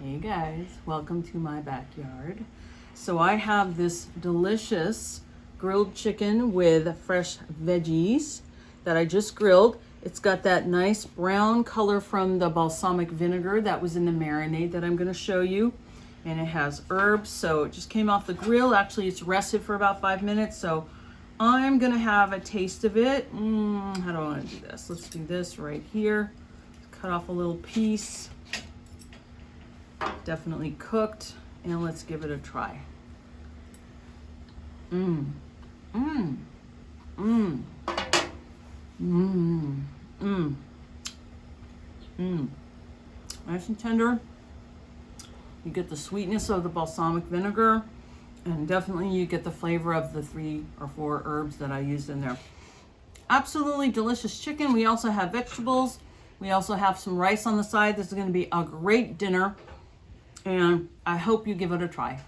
Hey guys, welcome to my backyard. So I have this delicious grilled chicken with fresh veggies that I just grilled. It's got that nice brown color from the balsamic vinegar that was in the marinade that I'm going to show you. And it has herbs, so it just came off the grill. Actually, it's rested for about 5 minutes, so I'm going to have a taste of it. How do I want to do this? Let's do this right here. Cut off a little piece. Definitely cooked, and let's give it a try. Nice and tender. You get the sweetness of the balsamic vinegar, and definitely you get the flavor of the 3 or 4 herbs that I used in there. Absolutely delicious chicken. We also have vegetables. We also have some rice on the side. This is going to be a great dinner, and I hope you give it a try.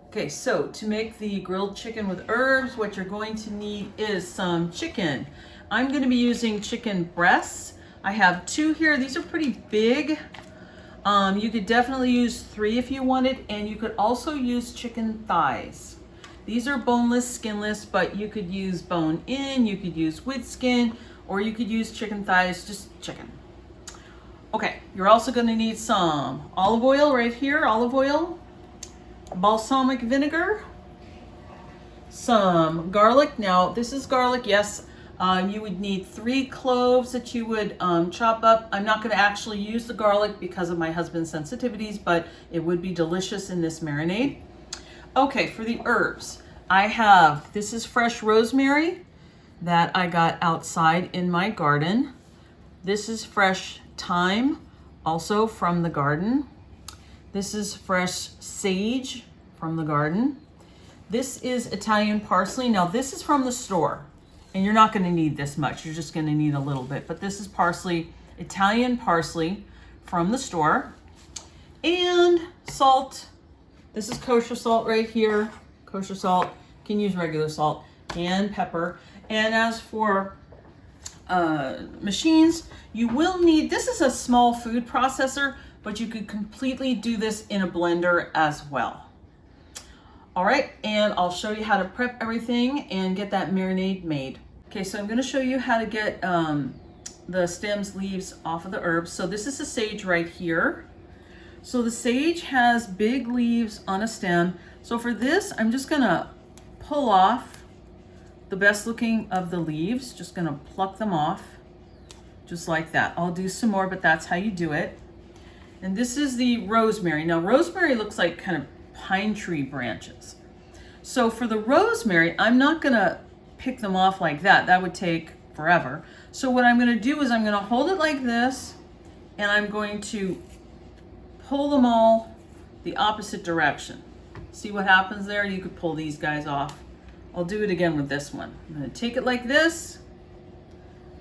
Okay, so to make the grilled chicken with herbs, what you're going to need is some chicken. I'm going to be using chicken breasts. I have 2 here. These are pretty big. You could definitely use 3 if you wanted, and you could also use chicken thighs. These are boneless, skinless, but you could use bone in, you could use with skin, or you could use chicken thighs, just chicken. Okay, you're also going to need some olive oil right here, olive oil, balsamic vinegar, some garlic. Now, this is garlic, yes. You would need 3 cloves that you would chop up. I'm not going to actually use the garlic because of my husband's sensitivities, but it would be delicious in this marinade. Okay, for the herbs, this is fresh rosemary that I got outside in my garden. This is fresh thyme, also from the garden. This is fresh sage from the garden. This is Italian parsley. Now this is from the store, and you're not going to need this much. You're just going to need a little bit, but this is parsley, Italian parsley from the store. And salt. This is kosher salt right here. Kosher salt. You can use regular salt, and pepper. And as for machines, you will need, this is a small food processor, but you could completely do this in a blender as well. All right, and I'll show you how to prep everything and get that marinade made. Okay, so I'm going to show you how to get the stems, leaves off of the herbs. So this is the sage right here. So the sage has big leaves on a stem. So for this, I'm just going to pull off the best looking of the leaves. Just going to pluck them off just like that. I'll do some more, but that's how you do it. And this is the rosemary. Now rosemary looks like kind of pine tree branches. So for the rosemary, I'm not going to pick them off like that. That would take forever. So what I'm going to do is I'm going to hold it like this, and I'm going to pull them all the opposite direction. See what happens there? You could pull these guys off. I'll do it again with this one. I'm going to take it like this,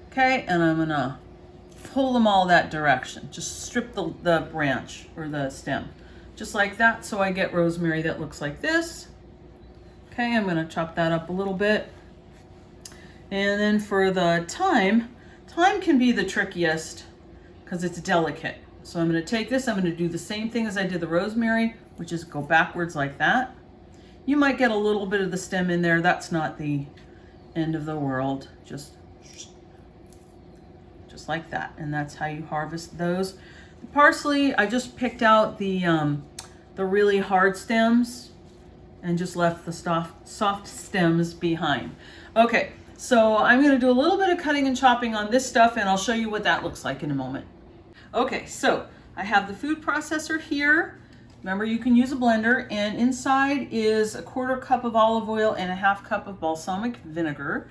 okay, and I'm going to pull them all that direction. Just strip the branch or the stem, just like that, so I get rosemary that looks like this. Okay, I'm going to chop that up a little bit. And then for the thyme can be the trickiest because it's delicate. So I'm going to take this, I'm going to do the same thing as I did the rosemary, which is go backwards like that. You might get a little bit of the stem in there. That's not the end of the world. Just like that. And that's how you harvest those. The parsley, I just picked out the really hard stems and just left the soft stems behind. Okay, so I'm going to do a little bit of cutting and chopping on this stuff, and I'll show you what that looks like in a moment. Okay, so I have the food processor here. Remember, you can use a blender, and inside is a 1/4 cup of olive oil and a 1/2 cup of balsamic vinegar.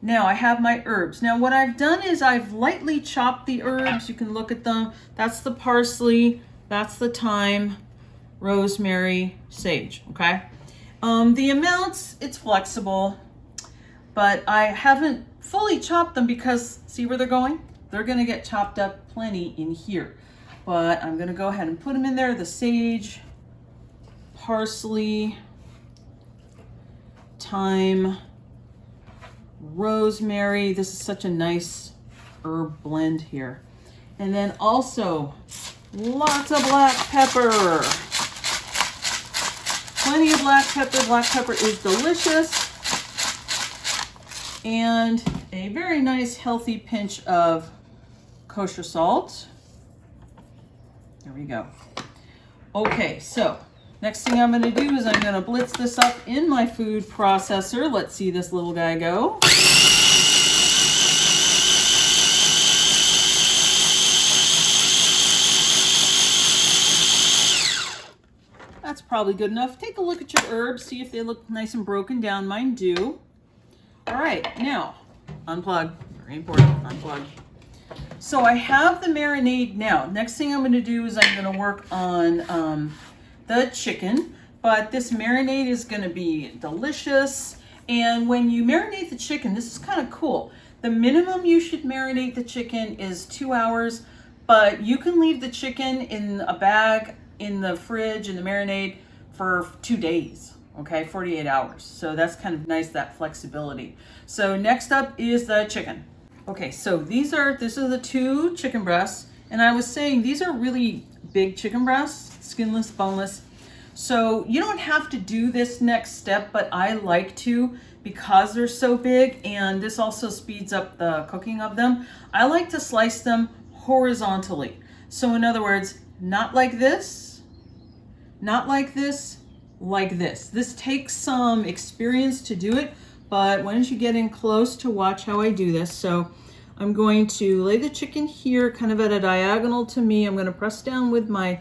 Now I have my herbs. Now what I've done is I've lightly chopped the herbs. You can look at them. That's the parsley, that's the thyme, rosemary, sage, okay? The amounts, it's flexible, but I haven't fully chopped them because see where they're going? They're gonna get chopped up plenty in here. But I'm gonna go ahead and put them in there. The sage, parsley, thyme, rosemary. This is such a nice herb blend here. And then also Lots of black pepper. Plenty of black pepper. Black pepper is delicious. And a very nice healthy pinch of kosher salt. There we go. Okay, so next thing I'm going to do is I'm going to blitz this up in my food processor. Let's see this little guy go. That's probably good enough. Take a look at your herbs, see if they look nice and broken down. Mine do. All right, now unplug. Very important, unplug. So I have the marinade now. Next thing I'm going to do is I'm going to work on the chicken, but this marinade is going to be delicious. And when you marinate the chicken, this is kind of cool. The minimum you should marinate the chicken is 2 hours, but you can leave the chicken in a bag in the fridge in the marinade for 2 days. Okay, 48 hours. So that's kind of nice, that flexibility. So next up is the chicken. Okay, so this are the 2 chicken breasts. And I was saying these are really big chicken breasts, skinless, boneless. So you don't have to do this next step, but I like to because they're so big, and this also speeds up the cooking of them. I like to slice them horizontally. So in other words, not like this, not like this, like this. This takes some experience to do it, but once you get in close to watch how I do this. So I'm going to lay the chicken here kind of at a diagonal to me. I'm going to press down with my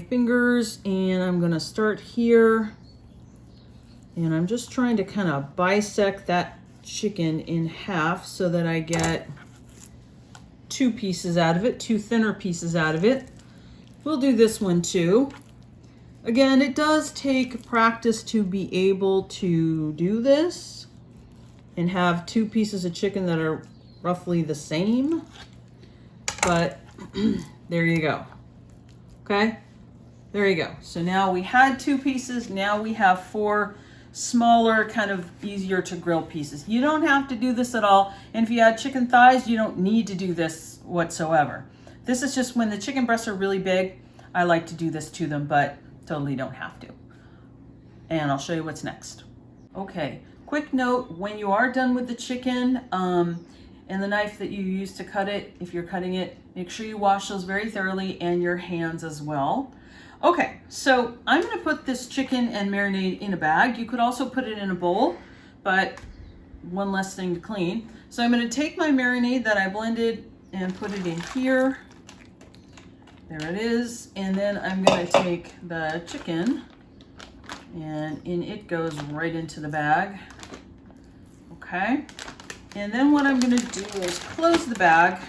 fingers, and I'm going to start here, and I'm just trying to kind of bisect that chicken in half so that I get 2 pieces out of it, 2 thinner pieces out of it. We'll do this one too. Again, it does take practice to be able to do this and have 2 pieces of chicken that are roughly the same, but there you go. Okay, there you go. So now we had 2 pieces, now we have 4 smaller, kind of easier to grill pieces. You don't have to do this at all, and if you had chicken thighs, you don't need to do this whatsoever. This is just when the chicken breasts are really big, I like to do this to them, but totally don't have to. And I'll show you what's next. Okay, quick note, when you are done with the chicken, and the knife that you use to cut it, if you're cutting it, make sure you wash those very thoroughly, and your hands as well. Okay, so I'm gonna put this chicken and marinade in a bag. You could also put it in a bowl, but one less thing to clean. So I'm gonna take my marinade that I blended and put it in here. There it is. And then I'm gonna take the chicken, and in it goes right into the bag. Okay. And then what I'm gonna do is close the bag,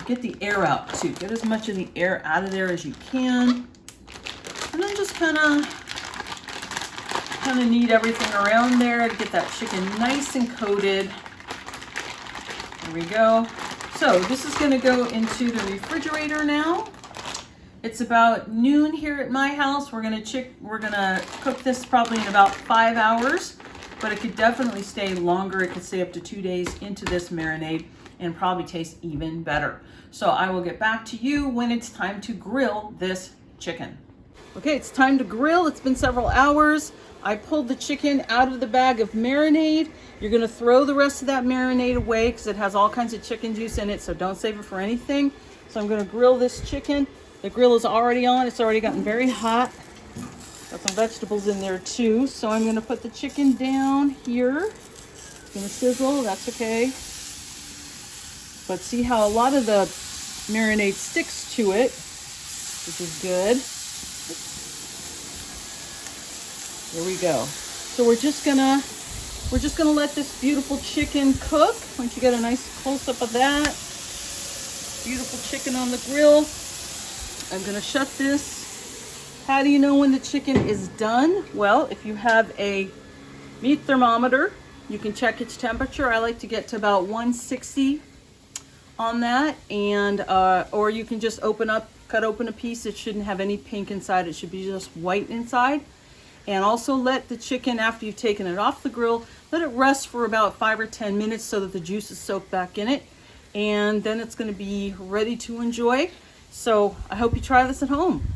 get the air out too. Get as much of the air out of there as you can. And then just kind of knead everything around there to get that chicken nice and coated. There we go. So this is gonna go into the refrigerator now. It's about noon here at my house. We're gonna cook this probably in about 5 hours. But it could definitely stay longer. It could stay up to 2 days into this marinade and probably taste even better. So I will get back to you when it's time to grill this chicken. Okay, it's time to grill. It's been several hours. I pulled the chicken out of the bag of marinade. You're gonna throw the rest of that marinade away because it has all kinds of chicken juice in it, so don't save it for anything. So I'm gonna grill this chicken. The grill is already on. It's already gotten very hot. Got some vegetables in there too. So I'm gonna put the chicken down here. It's gonna sizzle, that's okay. But see how a lot of the marinade sticks to it, which is good. There we go. So we're just gonna let this beautiful chicken cook. Once you get a nice close-up of that, beautiful chicken on the grill. I'm gonna shut this. How do you know when the chicken is done? Well, if you have a meat thermometer, you can check its temperature. I like to get to about 160 on that, and or you can just cut open a piece. It shouldn't have any pink inside. It should be just white inside. And also let the chicken, after you've taken it off the grill, let it rest for about 5 or 10 minutes so that the juice is soaked back in it. and then it's going to be ready to enjoy. So I hope you try this at home.